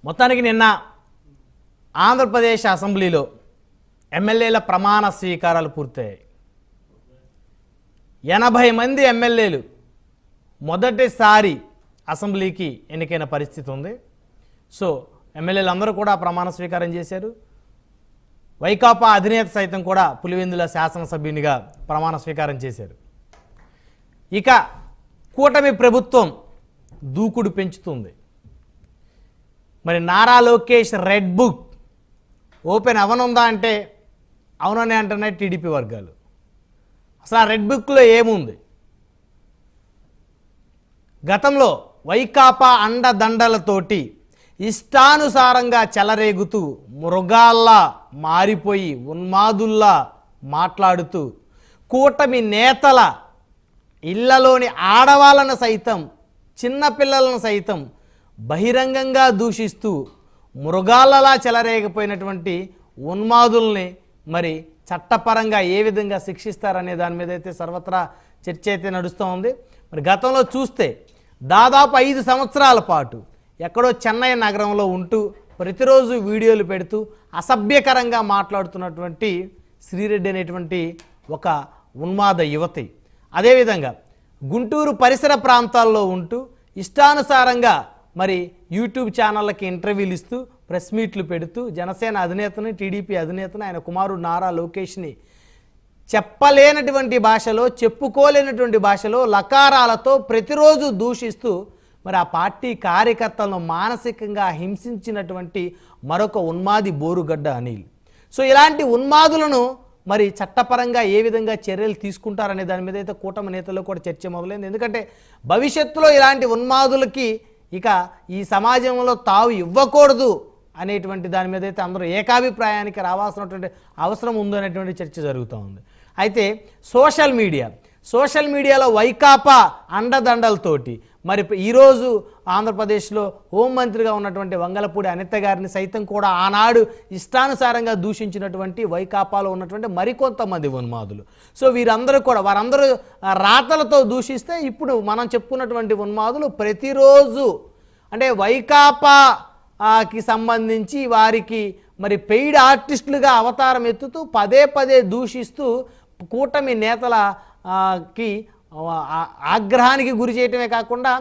మొత్తానికి నిన్న ఆంధ్రప్రదేశ్ అసెంబ్లీలో ఎమ్మెల్యేల ప్రమాణ స్వీకారాలు పూర్తయ్యాయి. 80 మంది ఎమ్మెల్యేలు మొదటిసారి అసెంబ్లీకి ఎన్నికైన పరిస్థితి ఉంది. సో ఎమ్మెల్యేలు అందరూ కూడా ప్రమాణ స్వీకారం చేశారు. వైకాపా అధినేత సైతం కూడా పులివెందుల శాసనసభ్యునిగా ప్రమాణ స్వీకారం చేశారు. ఇక కూటమి ప్రభుత్వం దూకుడు పెంచుతుంది. మరి Nara Lokesh red book open అవనుందా అంటే అవుననే అంటున్నాయి టీడీపీ వర్గాలు. అసలు ఆ రెడ్ బుక్లో ఏముంది? గతంలో వైకాపా అండదండలతోటి ఇష్టానుసారంగా చెలరేగుతూ మృగాల్లా మారిపోయి ఉన్మాదుల్లా మాట్లాడుతూ కూటమి నేతల ఇళ్లలోని ఆడవాళ్ళను సైతం చిన్నపిల్లలను సైతం బహిరంగంగా దూషిస్తూ మృగాలలా చెలరేగిపోయినటువంటి ఉన్మాదుల్ని మరి చట్టపరంగా ఏ విధంగా శిక్షిస్తారనే దాని మీద అయితే సర్వత్రా చర్చ అయితే నడుస్తూ ఉంది. మరి గతంలో చూస్తే దాదాపు 5 సంవత్సరాల పాటు ఎక్కడో చెన్నై నగరంలో ఉంటూ ప్రతిరోజు వీడియోలు పెడుతూ అసభ్యకరంగా మాట్లాడుతున్నటువంటి శ్రీరెడ్డి అనేటువంటి ఒక ఉన్మాద యువతి, అదేవిధంగా గుంటూరు పరిసర ప్రాంతాల్లో ఉంటూ ఇష్టానుసారంగా మరి యూట్యూబ్ ఛానళ్ళకి ఇంటర్వ్యూలు ఇస్తూ ప్రెస్ మీట్లు పెడుతూ జనసేన అధినేతని టీడీపీ అధినేతని ఆయన కుమారుడు నారా లోకేష్ని చెప్పలేనటువంటి భాషలో చెప్పుకోలేనటువంటి భాషలో లకారాలతో ప్రతిరోజు దూషిస్తూ మరి ఆ పార్టీ కార్యకర్తలను మానసికంగా హింసించినటువంటి మరొక ఉన్మాది బోరుగడ్డ అనిల్. సో ఇలాంటి ఉన్మాదులను మరి చట్టపరంగా ఏ విధంగా చర్యలు తీసుకుంటారనే దాని మీద అయితే కూటమి నేతల్లో కూడా చర్చ మొదలైంది. ఎందుకంటే భవిష్యత్తులో ఇలాంటి ఉన్మాదులకి ఇక ఈ సమాజంలో తావు ఇవ్వకూడదు అనేటువంటి దాని మీద అయితే అందరూ ఏకాభిప్రాయానికి రావాల్సినటువంటి అవసరం ఉందనేటువంటి చర్చ జరుగుతూ ఉంది. అయితే సోషల్ మీడియాలో వైకాపా అండదండలతోటి మరి ఈరోజు ఆంధ్రప్రదేశ్లో హోంమంత్రిగా ఉన్నటువంటి వంగలపూడి అనిత గారిని సైతం కూడా ఆనాడు ఇష్టానుసారంగా దూషించినటువంటి వైకాపాలో ఉన్నటువంటి మరికొంతమంది ఉన్మాదులు. సో వారందరూ రాతలతో దూషిస్తే ఇప్పుడు మనం చెప్పుకున్నటువంటి ఉన్మాదులు ప్రతిరోజు అంటే వైకాపాకి సంబంధించి వారికి మరి పెయిడ్ ఆర్టిస్టులుగా అవతారం ఎత్తుతూ పదే దూషిస్తూ కూటమి నేతలకి ఆగ్రహానికి గురి చేయటమే కాకుండా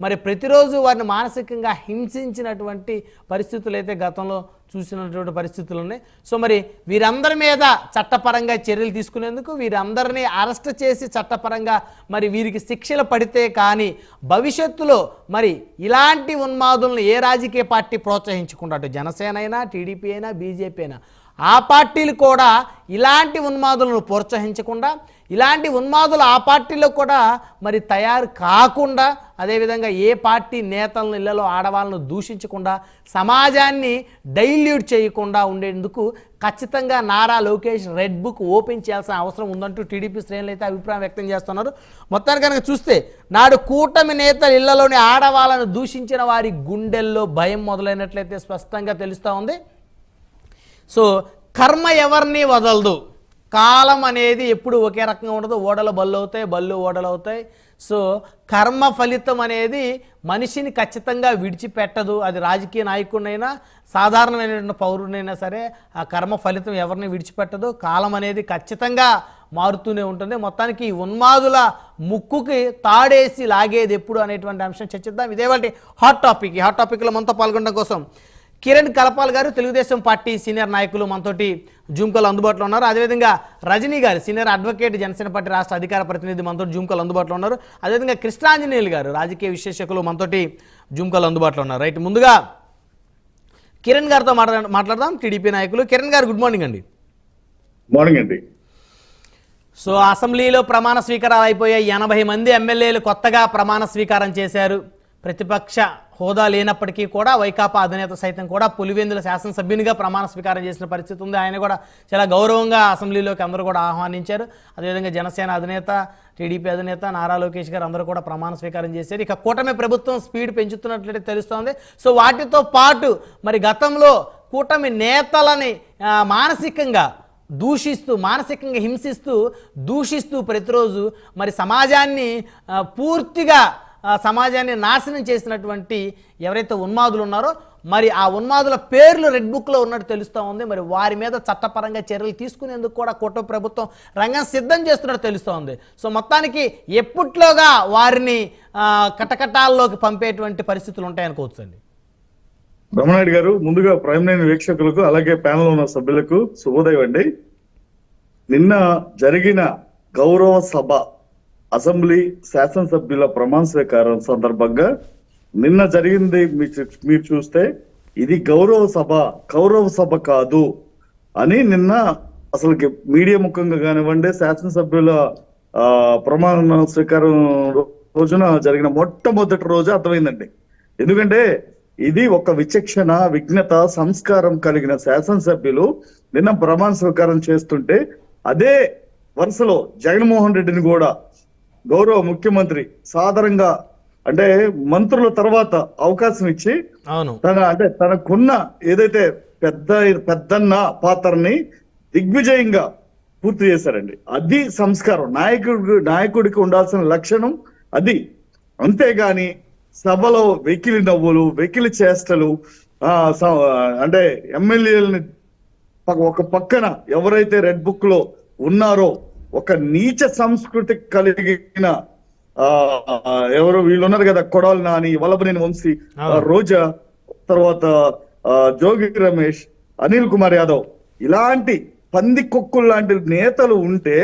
మరి ప్రతిరోజు వారిని మానసికంగా హింసించినటువంటి పరిస్థితులు అయితే గతంలో చూసినటువంటి పరిస్థితులు ఉన్నాయి. సో మరి వీరందరి మీద చట్టపరంగా చర్యలు తీసుకునేందుకు వీరందరినీ అరెస్ట్ చేసి చట్టపరంగా మరి వీరికి శిక్షలు పడితే కానీ భవిష్యత్తులో మరి ఇలాంటి ఉన్మాదులను ఏ రాజకీయ పార్టీ ప్రోత్సహించకుండా అటు జనసేన అయినా టీడీపీ అయినా బీజేపీ అయినా ఆ పార్టీలు కూడా ఇలాంటి ఉన్మాదులను ప్రోత్సహించకుండా ఇలాంటి ఉన్మాదులు ఆ పార్టీలో కూడా మరి తయారు కాకుండా అదేవిధంగా ఏ పార్టీ నేతలను ఇళ్లలో ఆడవాళ్ళను దూషించకుండా సమాజాన్ని డైల్యూట్ చేయకుండా ఉండేందుకు ఖచ్చితంగా Nara Lokesh red book open చేయాల్సిన అవసరం ఉందంటూ టీడీపీ శ్రేణులు అయితే అభిప్రాయం వ్యక్తం చేస్తున్నారు. మొత్తానికి కనుక చూస్తే నాడు కూటమి నేతలు ఇళ్లలోని ఆడవాళ్ళను దూషించిన వారి గుండెల్లో భయం మొదలైనట్లయితే స్పష్టంగా తెలుస్తూ ఉంది. సో కర్మ ఎవరిని వదలదు, కాలం అనేది ఎప్పుడు ఒకే రకంగా ఉండదు. ఓడలు బళ్ళు అవుతాయి, బళ్ళు ఓడలు అవుతాయి. సో కర్మ ఫలితం అనేది మనిషిని ఖచ్చితంగా విడిచిపెట్టదు. అది రాజకీయ నాయకుడినైనా సాధారణమైనటువంటి పౌరుడినైనా సరే ఆ కర్మ ఫలితం ఎవరిని విడిచిపెట్టదు. కాలం అనేది ఖచ్చితంగా మారుతూనే ఉంటుంది. మొత్తానికి ఉన్మాదుల ముక్కుకి తాడేసి లాగేది ఎప్పుడు అనేటువంటి అంశం చర్చిద్దాం. ఇదేవాటి హాట్ టాపిక్లో మనతో పాల్గొనడం కోసం కిరణ్ కలపాల్ గారు తెలుగుదేశం పార్టీ సీనియర్ నాయకులు మనతోటి జూమ్ కాల్ అందుబాటులో ఉన్నారు. అదేవిధంగా రజనీ గారు సీనియర్ అడ్వకేట్ జనసేన పార్టీ రాష్ట్ర అధికార ప్రతినిధి మనతోటి జూమ్ కాల్ అందుబాటులో ఉన్నారు. అదేవిధంగా కృష్ణాంజనేయులు గారు రాజకీయ విశ్లేషకులు మనతోటి జూమ్ కాల్ అందుబాటులో ఉన్నారు. రైట్, ముందుగా కిరణ్ గారితో మాట్లాడదాం. టీడీపీ నాయకులు కిరణ్ గారు, గుడ్ మార్నింగ్ అండి. మార్నింగ్ అండి. సో అసెంబ్లీలో ప్రమాణ స్వీకారాలు అయిపోయాయి. 80 మంది ఎమ్మెల్యేలు కొత్తగా ప్రమాణ స్వీకారం చేశారు. ప్రతిపక్ష హోదా లేనప్పటికీ కూడా వైకాపా అధినేత సైతం కూడా పులివెందుల శాసనసభ్యునిగా ప్రమాణ స్వీకారం చేసిన పరిస్థితి ఉంది. ఆయన కూడా చాలా గౌరవంగా అసెంబ్లీలోకి అందరూ కూడా ఆహ్వానించారు. అదేవిధంగా జనసేన అధినేత టీడీపీ అధినేత నారా లోకేష్ గారు అందరూ కూడా ప్రమాణ స్వీకారం చేశారు. ఇక కూటమి ప్రభుత్వం స్పీడ్ పెంచుతున్నట్లయితే తెలుస్తోంది. సో వాటితో పాటు మరి గతంలో కూటమి నేతలని మానసికంగా హింసిస్తూ దూషిస్తూ ప్రతిరోజు మరి సమాజాన్ని పూర్తిగా సమాజాన్ని నాశనం చేసినటువంటి ఎవరైతే ఉన్మాదులు ఉన్నారో మరి ఆ ఉన్మాదుల పేర్లు రెడ్ బుక్లో ఉన్నట్టు తెలుస్తూ ఉంది. మరి వారి మీద చట్టపరంగా చర్యలు తీసుకునేందుకు కూడా కూటమి ప్రభుత్వం రంగం సిద్ధం చేస్తున్నట్టు తెలుస్తూ ఉంది. సో మొత్తానికి ఎప్పట్లోగా వారిని కటకటాల్లోకి పంపేటువంటి పరిస్థితులు ఉంటాయనుకోవచ్చు అండి. బ్రహ్మనాయుడు గారు, ముందుగా ప్రైమ్ లైన్ వీక్షకులకు అలాగే ప్యానల్ ఉన్న సభ్యులకు శుభోదయం అండి. నిన్న జరిగిన గౌరవ సభ అసెంబ్లీ శాసనసభ్యుల ప్రమాణ స్వీకారం సందర్భంగా నిన్న జరిగింది మీరు చూస్తే ఇది గౌరవ సభ కాదు అని నిన్న అసలు మీడియా ముఖంగా కానివ్వండి, శాసనసభ్యుల ప్రమాణ స్వీకారం రోజున జరిగిన మొట్టమొదటి రోజు అర్థమైందండి. ఎందుకంటే ఇది ఒక విచక్షణ, విజ్ఞత, సంస్కారం కలిగిన శాసనసభ్యులు నిన్న ప్రమాణ స్వీకారం చేస్తుంటే అదే వరుసలో జగన్మోహన్ రెడ్డిని కూడా గౌరవ ముఖ్యమంత్రి సాధారణంగా అంటే మంత్రుల తర్వాత అవకాశం ఇచ్చి తనకున్న ఏదైతే పెద్దన్న పాత్రని దిగ్విజయంగా పూర్తి చేశారండి. అది సంస్కారం, నాయకుడికి ఉండాల్సిన లక్షణం అది. అంతేగాని సభలో వెకిలి నవ్వులు, వెకిలి చేష్టలు, అంటే ఎమ్మెల్యేలని ఒక పక్కన ఎవరైతే రెడ్ బుక్ లో ఉన్నారో ఒక నీచ సంస్కృతి కలిగిన ఎవరు వీళ్ళు ఉన్నారు కదా, కొడాలి నాని, వల్లభనేని వంశీ, రోజా, తర్వాత జోగి రమేష్, అనిల్ కుమార్ యాదవ్, ఇలాంటి పంది కొక్కులు లాంటి నేతలు ఉంటే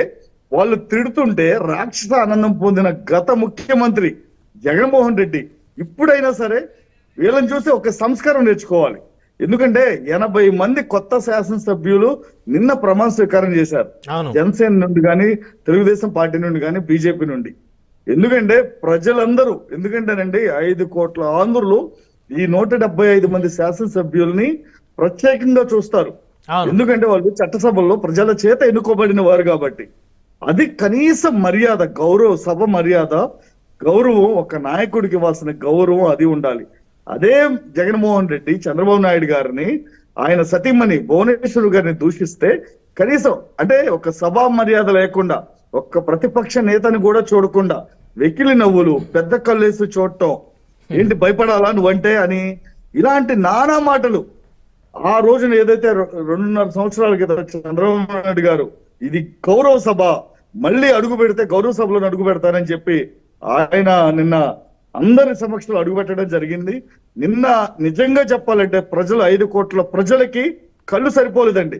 వాళ్ళు తిడుతుంటే రాక్షస ఆనందం పొందిన గత ముఖ్యమంత్రి జగన్మోహన్ రెడ్డి ఇప్పుడైనా సరే వీళ్ళని చూసి ఒక సంస్కారం నేర్చుకోవాలి. ఎందుకంటే 80 మంది కొత్త శాసనసభ్యులు నిన్న ప్రమాణ స్వీకారం చేశారు, జనసేన నుండి కానీ, తెలుగుదేశం పార్టీ నుండి కానీ, బీజేపీ నుండి. ఎందుకంటే ప్రజలందరూ, ఎందుకంటేనండి 5 కోట్ల ఆంధ్రులు ఈ 175 మంది శాసనసభ్యుల్ని ప్రత్యేకంగా చూస్తారు. ఎందుకంటే వాళ్ళు చట్టసభల్లో ప్రజల చేత ఎన్నుకోబడిన వారు కాబట్టి. అది కనీస మర్యాద, సభ మర్యాద, గౌరవం, ఒక నాయకుడికి ఇవ్వాల్సిన గౌరవం అది ఉండాలి. అదే జగన్మోహన్ రెడ్డి చంద్రబాబు నాయుడు గారిని, ఆయన సతీమణి భువనేశ్వర్ గారిని దూషిస్తే కనీసం అంటే ఒక సభా మర్యాద లేకుండా, ఒక్క ప్రతిపక్ష నేతని కూడా చూడకుండా వెకిలి నవ్వులు, పెద్ద కళ్ళేసి చూడటం, ఏంటి భయపడాలా నువ్వంటే అని, ఇలాంటి నానా మాటలు. ఆ రోజున ఏదైతే 2.5 సంవత్సరాల క్రితం చంద్రబాబు నాయుడు గారు ఇది గౌరవ సభ, మళ్ళీ అడుగు పెడితే గౌరవ సభలో అడుగు పెడతానని చెప్పి ఆయన నిన్న అందరి సమక్షంలో అడుగుపెట్టడం జరిగింది. నిన్న నిజంగా చెప్పాలంటే ప్రజలు 5 కోట్ల ప్రజలకి కళ్ళు సరిపోలేదండి.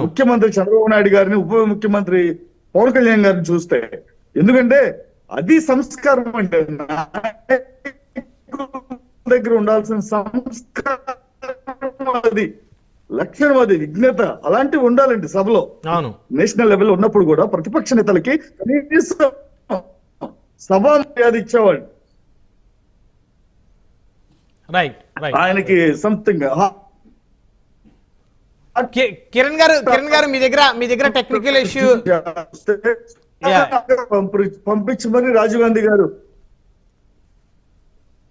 ముఖ్యమంత్రి చంద్రబాబు నాయుడు గారిని, ఉప ముఖ్యమంత్రి పవన్ కళ్యాణ్ గారిని చూస్తే. ఎందుకంటే అది సంస్కారం అంటే దగ్గర ఉండాల్సిన సంస్కారం, అది లక్షణం, అది విజ్ఞత, అలాంటివి ఉండాలండి సభలో. నేషనల్ లెవెల్ ఉన్నప్పుడు కూడా ప్రతిపక్ష నేతలకి కనీసం సభ మర్యాద ఇచ్చేవాడు. ఆయనకి సంథింగ్. కిరణ్ గారు మీ దగ్గర టెక్నికల్ ఇష్యూ పంపించి మరి రాజీవ్ గాంధీ గారు.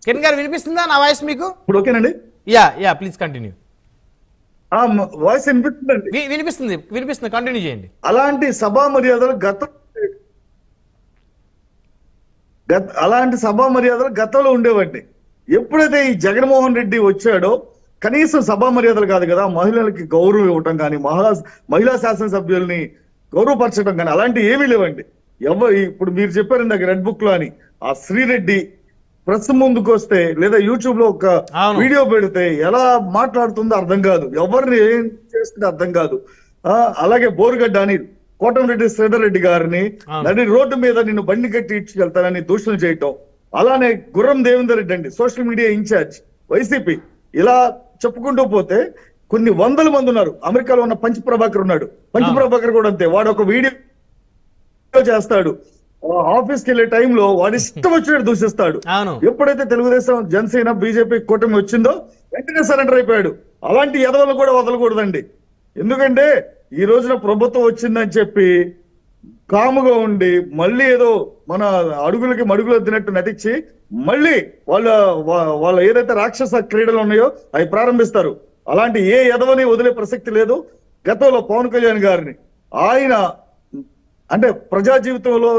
కిరణ్ గారు వినిపిస్తుందా నా వాయిస్ మీకు? ఇప్పుడు ఓకేనండి? Yeah please continue. వాయిస్ వినిపిస్తుందండి? వినిపిస్తుంది, కంటిన్యూ చేయండి. అలాంటి సభా మర్యాదలు గతంలో ఉండేవండి. ఎప్పుడైతే ఈ జగన్మోహన్ రెడ్డి వచ్చాడో కనీసం సభా మర్యాదలు కాదు కదా, మహిళలకి గౌరవం ఇవ్వటం కానీ, మహిళా శాసనసభ్యుల్ని గౌరవపరచడం కానీ అలాంటివి ఏమీ లేవండి. ఇప్పుడు మీరు చెప్పారు ఇందాక రెడ్ బుక్ లో అని, ఆ శ్రీరెడ్డి ప్రెస్ ముందుకు వస్తే లేదా యూట్యూబ్ లో ఒక వీడియో పెడితే ఎలా మాట్లాడుతుందో అర్థం కాదు, ఎవరిని ఏం చేస్తుందో అర్థం కాదు. అలాగే బోరుగడ్డ అని కోటమిరెడ్డి శ్రీధర్ రెడ్డి గారిని నడి రోడ్డు మీద నిన్ను బండి కట్టి ఇచ్చుకెళ్తానని దూషణలు చేయటం. అలానే గుర్రం దేవేందర్ రెడ్డి అండి, సోషల్ మీడియా ఇన్ఛార్జ్ వైసీపీ. ఇలా చెప్పుకుంటూ పోతే కొన్ని వందల మంది ఉన్నారు. అమెరికాలో ఉన్న పంచ్ ప్రభాకర్ ఉన్నాడు, పంచ్ ప్రభాకర్ కూడా అంతే. వాడు ఒక వీడియో చేస్తాడు, ఆఫీస్కి వెళ్ళే టైంలో వాడి ఇష్టం వచ్చినట్టు దూషిస్తాడు. ఎప్పుడైతే తెలుగుదేశం, జనసేన, బీజేపీ కూటమి వచ్చిందో వెంటనే సరెండర్ అయిపోయాడు. అలాంటి ఎదవలు కూడా వదలకూడదండి. ఎందుకంటే ఈ రోజున ప్రభుత్వం వచ్చిందని చెప్పి కాముగా ఉండి మళ్ళీ ఏదో మన అడుగులకి మడుగులు వద్దినట్టు నటించి మళ్ళీ వాళ్ళ ఏదైతే రాక్షస క్రీడలు ఉన్నాయో అవి ప్రారంభిస్తారు. అలాంటి ఏ ఎదవని వదిలే ప్రసక్తి లేదు. గతంలో పవన్ కళ్యాణ్ గారిని ఆయన అంటే ప్రజా జీవితంలో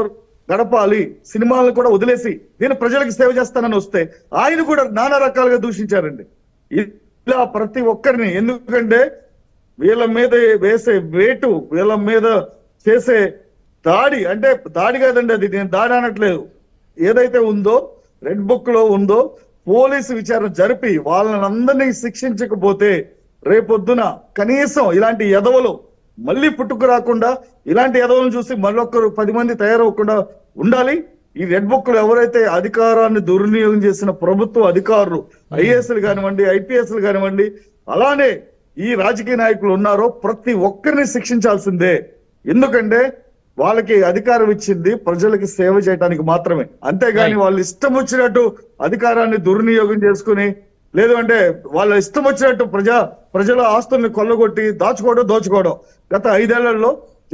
గడపాలి, సినిమాలను కూడా వదిలేసి నేను ప్రజలకు సేవ చేస్తానని వస్తే ఆయన కూడా నానా రకాలుగా దూషించారండి. ఇలా ప్రతి ఒక్కరిని, ఎందుకంటే వీళ్ళ మీద వేసే వేటు, వీళ్ళ మీద చేసే దాడి, అంటే దాడి కాదండి, అది నేను దాడి అనట్లేదు, ఏదైతే ఉందో రెడ్ బుక్ లో ఉందో పోలీసు విచారణ జరిపి వాళ్ళని అందరినీ శిక్షించకపోతే రేపొద్దున కనీసం ఇలాంటి ఎదవలు మళ్ళీ పుట్టుకు రాకుండా, ఇలాంటి ఎదవలను చూసి మళ్ళొక్కరు 10 మంది తయారవకుండా ఉండాలి. ఈ రెడ్ బుక్ లో ఎవరైతే అధికారాన్ని దుర్వినియోగం చేసిన ప్రభుత్వ అధికారులు, ఐఏఎస్లు కానివ్వండి, ఐపీఎస్లు కానివ్వండి, అలానే ఈ రాజకీయ నాయకులు ఉన్నారో ప్రతి ఒక్కరిని శిక్షించాల్సిందే. ఎందుకంటే వాళ్ళకి అధికారం ఇచ్చింది ప్రజలకి సేవ చేయడానికి మాత్రమే, అంతేగాని వాళ్ళు ఇష్టం వచ్చినట్టు అధికారాన్ని దుర్వినియోగం చేసుకుని, లేదు అంటే వాళ్ళ ఇష్టం వచ్చినట్టు ప్రజల ఆస్తుల్ని కొల్లగొట్టి దోచుకోవడం. గత 5 ఏళ్లలో